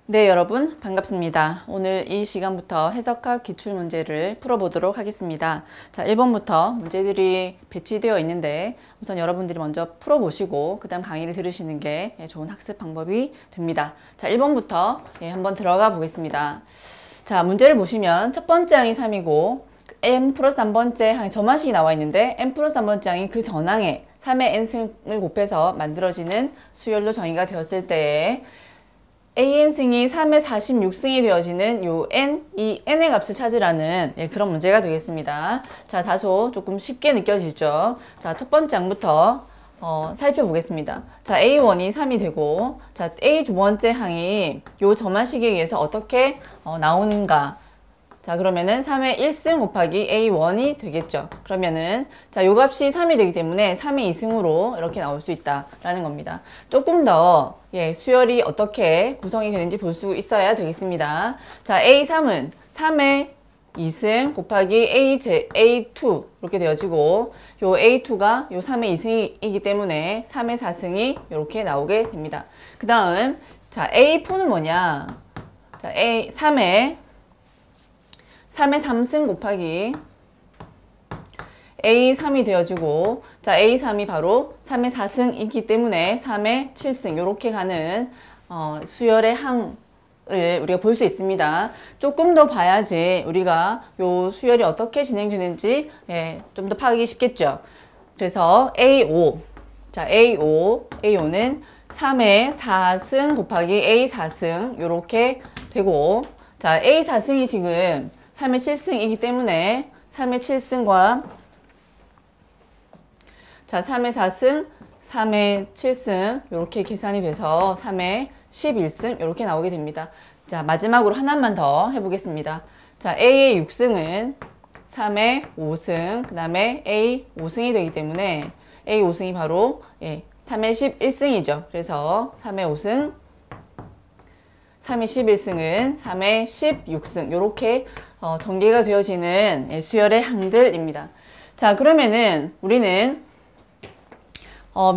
네, 여러분 반갑습니다. 오늘 이 시간부터 해석학 기출문제를 풀어보도록 하겠습니다. 자, 1번부터 문제들이 배치되어 있는데 우선 여러분들이 먼저 풀어보시고 그 다음 강의를 들으시는 게 좋은 학습 방법이 됩니다. 자, 1번부터 한번 들어가 보겠습니다. 자, 문제를 보시면 첫 번째 항이 3이고 n 플러스 3번째 항에 점화식이 나와 있는데 n 플러스 3번째 항이 그 전항에 3의 n승을 곱해서 만들어지는 수열로 정의가 되었을 때에 AN승이 3의 46승이 되어지는 요 이 n의 값을 찾으라는 그런 문제가 되겠습니다. 자, 다소 조금 쉽게 느껴지죠? 자, 첫 번째 항부터 살펴보겠습니다. 자, A1이 3이 되고, 자, A 두 번째 항이 요 점화식에 의해서 어떻게 나오는가? 자, 그러면은 3의 1승 곱하기 A1이 되겠죠. 그러면은, 자, 요 값이 3이 되기 때문에 3의 2승으로 이렇게 나올 수 있다라는 겁니다. 조금 더, 수열이 어떻게 구성이 되는지 볼 수 있어야 되겠습니다. 자, A3은 3의 2승 곱하기 A2 이렇게 되어지고, 요 A2가 요 3의 2승이기 때문에 3의 4승이 이렇게 나오게 됩니다. 그 다음, 자, A4는 뭐냐? 자, 3의 3승 곱하기 A3이 되어지고, 자, A3이 바로 3의 4승이기 때문에 3의 7승 이렇게 가는 수열의 항을 우리가 볼 수 있습니다. 조금 더 봐야지 우리가 요 수열이 어떻게 진행되는지 좀 더 파악이 쉽겠죠. 그래서 A5, 자, A5는 3의 4승 곱하기 A4승 이렇게 되고, 자, A4승이 지금 3의 7승이기 때문에 3의 7승과 자, 3의 4승, 3의 7승 이렇게 계산이 돼서 3의 11승 이렇게 나오게 됩니다. 자, 마지막으로 하나만 더 해보겠습니다. 자, A의 6승은 3의 5승, 그 다음에 A 5승이 되기 때문에 A 5승이 바로 3의 11승이죠. 그래서 3의 5승, 3의 11승은 3의 16승 이렇게 전개가 되어지는 수열의 항들입니다. 자, 그러면은 우리는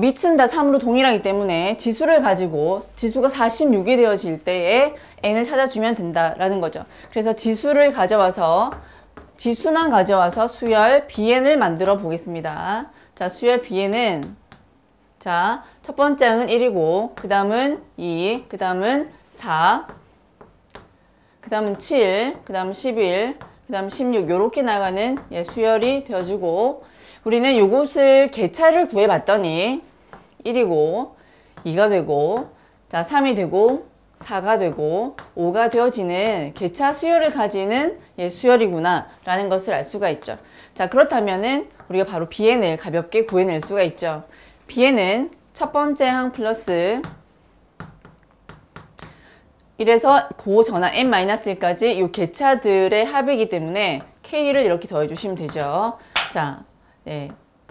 밑은 다 3으로 동일하기 때문에 지수를 가지고 지수가 46이 되어질 때에 n을 찾아주면 된다라는 거죠. 그래서 지수만 가져와서 수열 bn을 만들어 보겠습니다. 자, 수열 bn은 자, 첫 번째 항은 1이고 그 다음은 2, 그 다음은 4, 그 다음은 7, 그 다음 11, 그 다음 16 요렇게 나가는 수열이 되어지고, 우리는 요것을 개차를 구해봤더니 1이고 2가 되고, 자, 3이 되고 4가 되고 5가 되어지는 개차 수열을 가지는 수열이구나 라는 것을 알 수가 있죠. 자, 그렇다면은 우리가 바로 bn을 가볍게 구해낼 수가 있죠. bn은 첫 번째 항 플러스 이래서 고전항 n-1까지 이 개차들의 합이기 때문에 k를 이렇게 더해주시면 되죠. 자,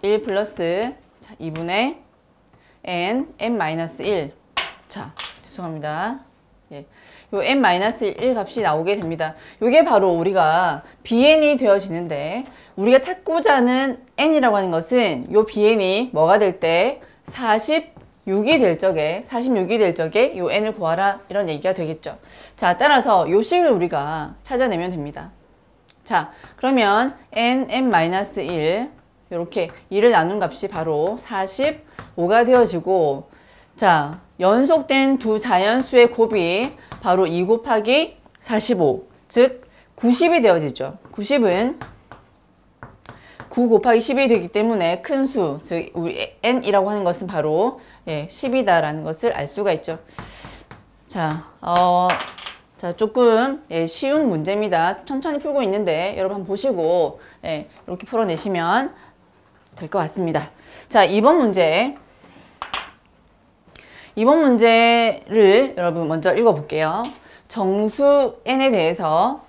1 플러스 2분의 n-1. 자, 죄송합니다. 요 n-1 값이 나오게 됩니다. 이게 바로 우리가 bn이 되어지는데, 우리가 찾고자 하는 n이라고 하는 것은 요 bn이 뭐가 될 때 46이 될 적에 요 n을 구하라 이런 얘기가 되겠죠. 자, 따라서 요 식을 우리가 찾아내면 됩니다. 자, 그러면 n-1 이렇게 2를 나눈 값이 바로 45가 되어지고, 자, 연속된 두 자연수의 곱이 바로 2 곱하기 45, 즉 90이 되어지죠. 90은 9 곱하기 10이 되기 때문에 큰 수, 즉 우리 n이라고 하는 것은 바로 10이다 라는 것을 알 수가 있죠. 자, 조금 쉬운 문제입니다. 천천히 풀고 있는데 여러분 한번 보시고 이렇게 풀어내시면 될 것 같습니다. 자, 2번 문제를 여러분 먼저 읽어볼게요. 정수 n에 대해서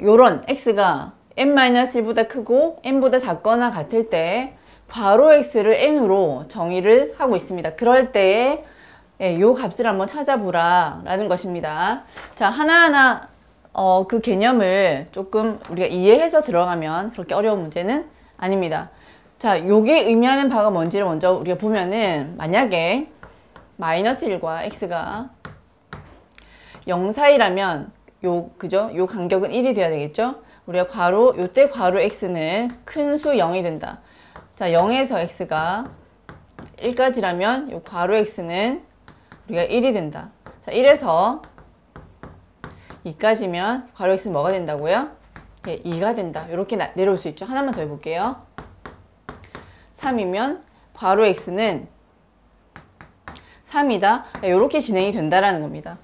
요런 x가 n-1보다 크고 n보다 작거나 같을 때 괄호 x를 n으로 정의를 하고 있습니다. 그럴 때에 요 값을 한번 찾아보라 라는 것입니다. 자, 하나하나 그 개념을 조금 우리가 이해해서 들어가면 그렇게 어려운 문제는 아닙니다. 자, 요게 의미하는 바가 뭔지를 먼저 우리가 보면은, 만약에 마이너스 1과 x가 0 사이라면 그죠? 요 간격은 1이 돼야 되겠죠? 우리가 요때 괄호 x는 큰 수 0이 된다. 자, 0에서 x가 1까지라면 요 괄호 x는 우리가 1이 된다. 자, 1에서 2까지면 괄호 x는 뭐가 된다고요? 예, 2가 된다. 이렇게 내려올 수 있죠. 하나만 더 해볼게요. 3이면 괄호 x는 3이다. 이렇게 진행이 된다라는 겁니다.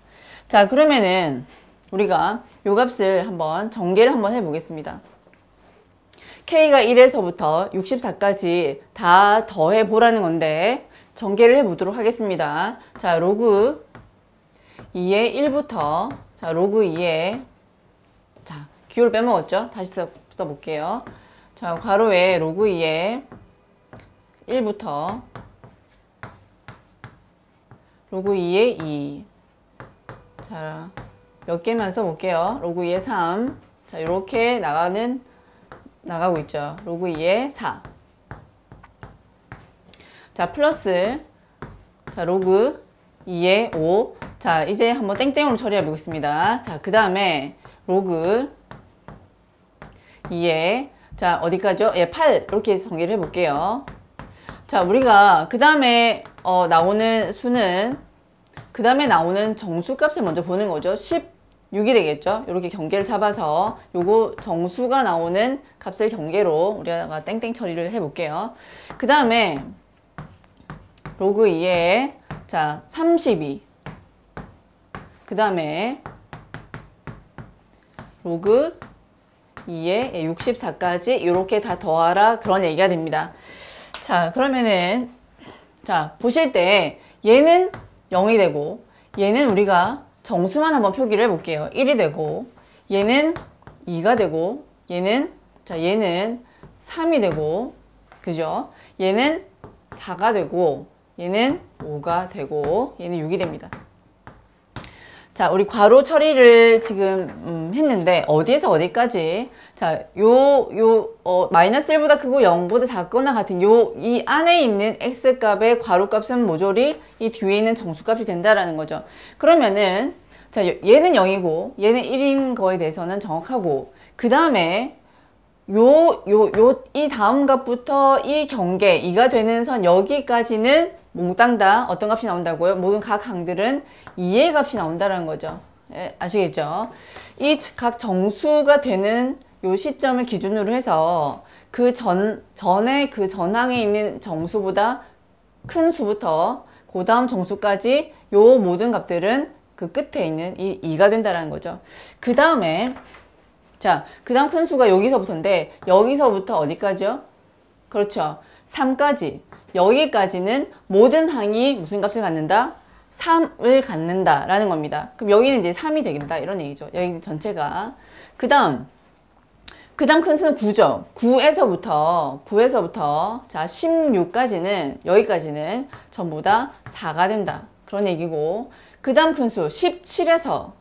자, 그러면은 우리가 요 값을 한번 전개를 한번 해보겠습니다. k가 1에서부터 64까지 다 더해 보라는 건데 전개를 해보도록 하겠습니다. 자, 로그 2의 1부터 자, 로그 2의 자, 기호를 빼먹었죠? 다시 써볼게요. 자, 괄호에 로그 2의 1부터 로그 2의 2 자, 몇 개만 써볼게요. 로그 2의 3 자, 이렇게 나가고 있죠. 로그 2의 4 자, 플러스 자, 로그 2의 5 자, 이제 한번 땡땡으로 처리해 보겠습니다. 자, 그 다음에 로그 2의 자, 어디까지요? 예, 8 이렇게 전개를 해볼게요. 자, 우리가 그 다음에 나오는 수는 그 다음에 나오는 정수값을 먼저 보는 거죠. 16이 되겠죠. 이렇게 경계를 잡아서 요거 정수가 나오는 값을 경계로 우리가 땡땡 처리를 해볼게요. 그 다음에 로그 2에 자 32 그 다음에 로그 2에 64까지 이렇게 다 더하라 그런 얘기가 됩니다. 자, 그러면은 자, 보실 때 얘는 0이 되고 얘는 우리가 정수만 한번 표기를 해볼게요. 1이 되고 얘는 2가 되고 얘는 3이 되고 그죠? 얘는 4가 되고 얘는 5가 되고 얘는 6이 됩니다. 자, 우리 괄호 처리를 지금 했는데 어디에서 어디까지 자, 마이너스 1보다 크고 0보다 작거나 같은 이 안에 있는 x값의 괄호 값은 모조리 이 뒤에 있는 정수값이 된다라는 거죠. 그러면은 자, 얘는 0이고 얘는 1인 거에 대해서는 정확하고 그 다음에 이 다음 값부터 이 경계 2가 되는 선 여기까지는 몽땅 다 어떤 값이 나온다고요? 모든 각 항들은 2의 값이 나온다는 거죠. 예, 아시겠죠? 이 각 정수가 되는 요 시점을 기준으로 해서 그 전에 그 전항에 있는 정수보다 큰 수부터 그 다음 정수까지 요 모든 값들은 그 끝에 있는 이 2가 된다는 거죠. 그 다음에 자, 그 다음 큰 수가 여기서부터인데 여기서부터 어디까지요? 그렇죠. 3까지. 여기까지는 모든 항이 무슨 값을 갖는다? 3을 갖는다 라는 겁니다. 그럼 여기는 이제 3이 되겠다 이런 얘기죠. 여기 전체가. 그 다음 큰 수는 9죠. 9에서부터 자 16까지는 여기까지는 전부 다 4가 된다. 그런 얘기고 그 다음 큰 수 17에서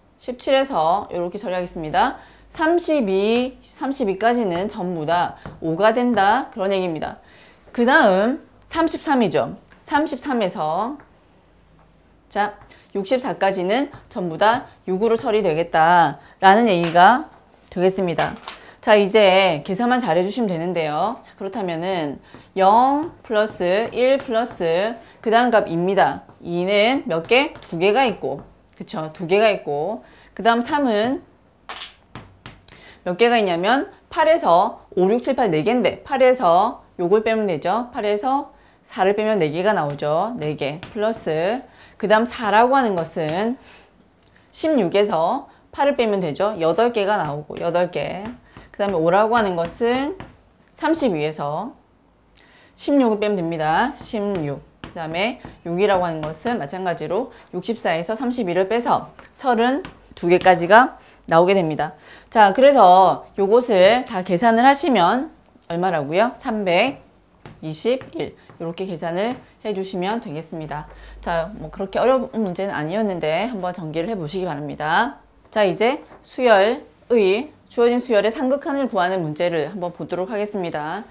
이렇게 처리하겠습니다. 32까지는 전부 다 5가 된다. 그런 얘기입니다. 그 다음 33이죠. 33에서 자 64까지는 전부 다 6으로 처리되겠다 라는 얘기가 되겠습니다. 자, 이제 계산만 잘 해주시면 되는데요. 자, 그렇다면은 0 플러스 1 플러스 그 다음 값 2입니다. 2는 몇 개? 2개가 있고 그쵸? 2개가 있고 그 다음 3은 몇 개가 있냐면 8에서 5, 6, 7, 8 4개인데 8에서 요걸 빼면 되죠. 8에서 4를 빼면 4개가 나오죠. 4개 플러스 그 다음 4라고 하는 것은 16에서 8을 빼면 되죠. 8개가 나오고 8개 그 다음에 5라고 하는 것은 32에서 16을 빼면 됩니다. 16 그 다음에 6이라고 하는 것은 마찬가지로 64에서 31을 빼서 32개까지가 나오게 됩니다. 자, 그래서 요것을 다 계산을 하시면 얼마라고요? 321 이렇게 계산을 해주시면 되겠습니다. 자, 뭐 그렇게 어려운 문제는 아니었는데 한번 전개를 해보시기 바랍니다. 자, 이제 주어진 수열의 상극한을 구하는 문제를 한번 보도록 하겠습니다.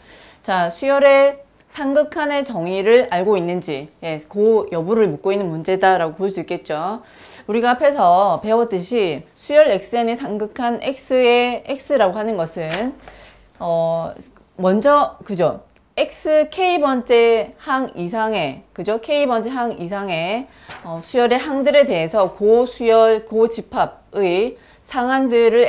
자, 수열의 상극한의 정의를 알고 있는지, 예, 그 여부를 묻고 있는 문제다라고 볼 수 있겠죠. 우리가 앞에서 배웠듯이 수열 xn의 상극한 x의 x라고 하는 것은 먼저 그죠? x k번째 항 이상의 그죠? k번째 항 이상의 수열의 항들에 대해서 고수열 고집합의 상한들을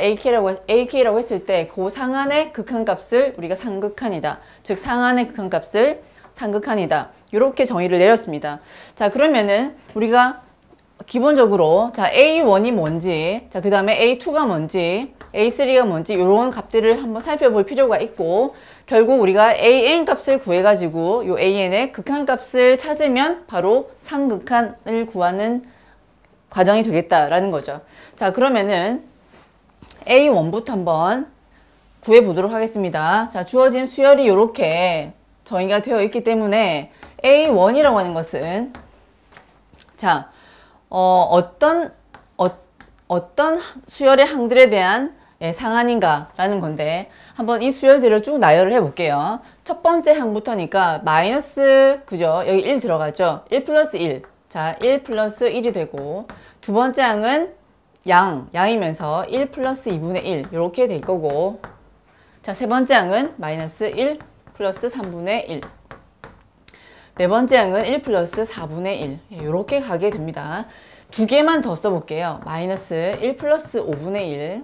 AK라고 했을 때 그 상한의 극한값을 우리가 상극한이다. 즉 상한의 극한값을 상극한이다. 이렇게 정의를 내렸습니다. 자, 그러면은 우리가 기본적으로 자 A1이 뭔지, 자, 그 다음에 A2가 뭔지, A3가 뭔지 이런 값들을 한번 살펴볼 필요가 있고, 결국 우리가 AN 값을 구해가지고 요 AN의 극한값을 찾으면 바로 상극한을 구하는 과정이 되겠다라는 거죠. 자, 그러면은 A1부터 한번 구해보도록 하겠습니다. 자, 주어진 수열이 이렇게 정의가 되어 있기 때문에 A1이라고 하는 것은 자, 어떤 수열의 항들에 대한 상한인가 라는 건데, 한번 이 수열들을 쭉 나열을 해 볼게요. 첫 번째 항부터니까 마이너스, 그죠? 여기 1 들어가죠? 1 플러스 1. 자, 1 플러스 1이 되고, 두 번째 항은 양이면서 1 플러스 2분의 1 이렇게 될 거고, 자, 세 번째 항은 마이너스 1 플러스 3분의 1. 네 번째 항은 1 플러스 4분의 1 이렇게 가게 됩니다. 두 개만 더 써볼게요. 마이너스 1 플러스 5분의 1,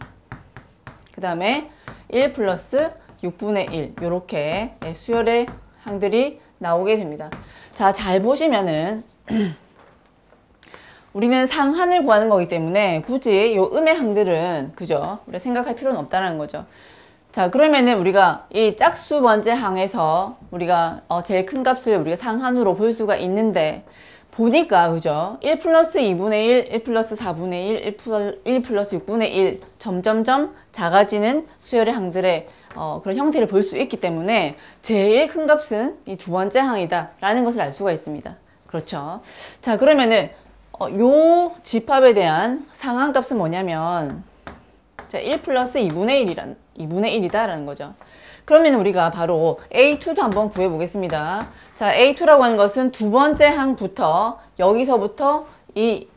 그 다음에 1 플러스 6분의 1 이렇게 수열의 항들이 나오게 됩니다. 자, 잘 보시면은 우리는 상한을 구하는 거기 때문에 굳이 이 음의 항들은 그죠? 우리가 생각할 필요는 없다는 거죠. 자, 그러면은 우리가 이 짝수 번째 항에서 우리가 제일 큰 값을 우리가 상한으로 볼 수가 있는데, 보니까 그죠? 1 플러스 2분의 1, 1 플러스 4분의 1, 1 플러스 6분의 1 점점점 작아지는 수열의 항들의 그런 형태를 볼 수 있기 때문에 제일 큰 값은 이 두 번째 항이다 라는 것을 알 수가 있습니다. 그렇죠? 자, 그러면은 요 집합에 대한 상한값은 뭐냐면 자, 1 플러스 2분의 1이다 라는 거죠. 그러면 우리가 바로 A2도 한번 구해 보겠습니다. 자, A2라고 하는 것은 두 번째 항부터 여기서부터 이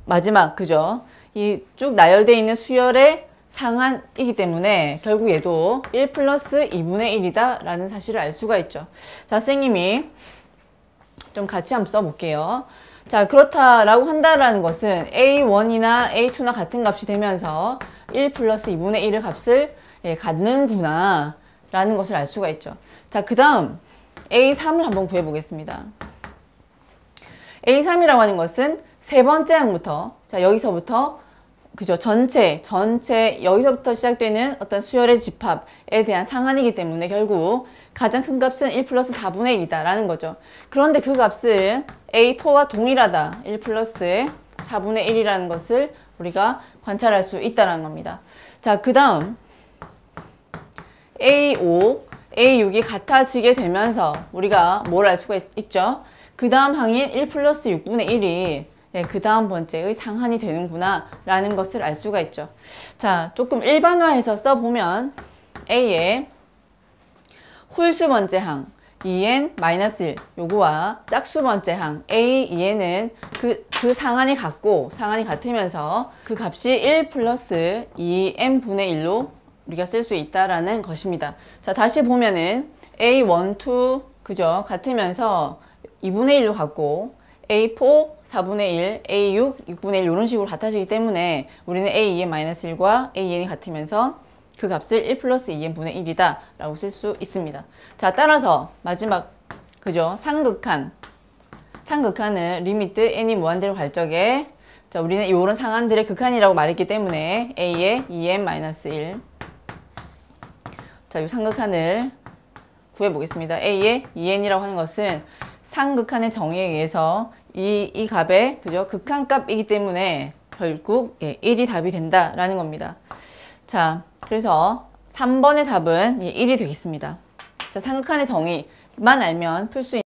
마지막 그죠? 이 쭉 나열되어 있는 수열의 상한이기 때문에 결국 얘도 1 플러스 2분의 1이다 라는 사실을 알 수가 있죠. 자, 선생님이 좀 같이 한번 써볼게요. 자, 그렇다라고 한다라는 것은 A1이나 A2나 같은 값이 되면서 1 플러스 2분의 1의 값을 갖는구나 라는 것을 알 수가 있죠. 자, 그 다음 A3을 한번 구해보겠습니다. A3이라고 하는 것은 세 번째 항부터, 자, 여기서부터 그죠? 전체 여기서부터 시작되는 어떤 수열의 집합에 대한 상한이기 때문에 결국 가장 큰 값은 1 플러스 4분의 1이다 라는 거죠. 그런데 그 값은 A4와 동일하다, 1 플러스 4분의 1이라는 것을 우리가 관찰할 수 있다는 겁니다. 자, 그 다음 A5, A6이 같아지게 되면서 우리가 뭘 알 수가 있죠? 그 다음 항인 1 플러스 6분의 1이 그 다음 번째의 상한이 되는구나 라는 것을 알 수가 있죠. 자, 조금 일반화해서 써보면 A의 홀수 번째 항 2n-1 요거와 짝수 번째 항 A, 2n은 그 상한이 같으면서 그 값이 1 플러스 2n 분의 1로 우리가 쓸 수 있다라는 것입니다. 자, 다시 보면은 A1, 2 그죠? 같으면서 2분의 1로 같고 A4 4분의 1, A6 6분의 1 이런 식으로 같아지기 때문에 우리는 A2n-1과 AN이 같으면서 그 값을 1 플러스 2n 분의 1이다 라고 쓸 수 있습니다. 자, 따라서 마지막 그죠? 상극한은 리미트 n이 무한대로 갈 적에 자, 우리는 이런 상한들의 극한이라고 말했기 때문에 A의 2n-1 자, 이 상극한을 구해보겠습니다. A의 2n이라고 하는 것은 상극한의 정의에 의해서 이 값의 그죠? 극한값이기 때문에 결국 1이 답이 된다라는 겁니다. 자, 그래서 3번의 답은 1이 되겠습니다. 자, 상극한의 정의만 알면 풀 수 있는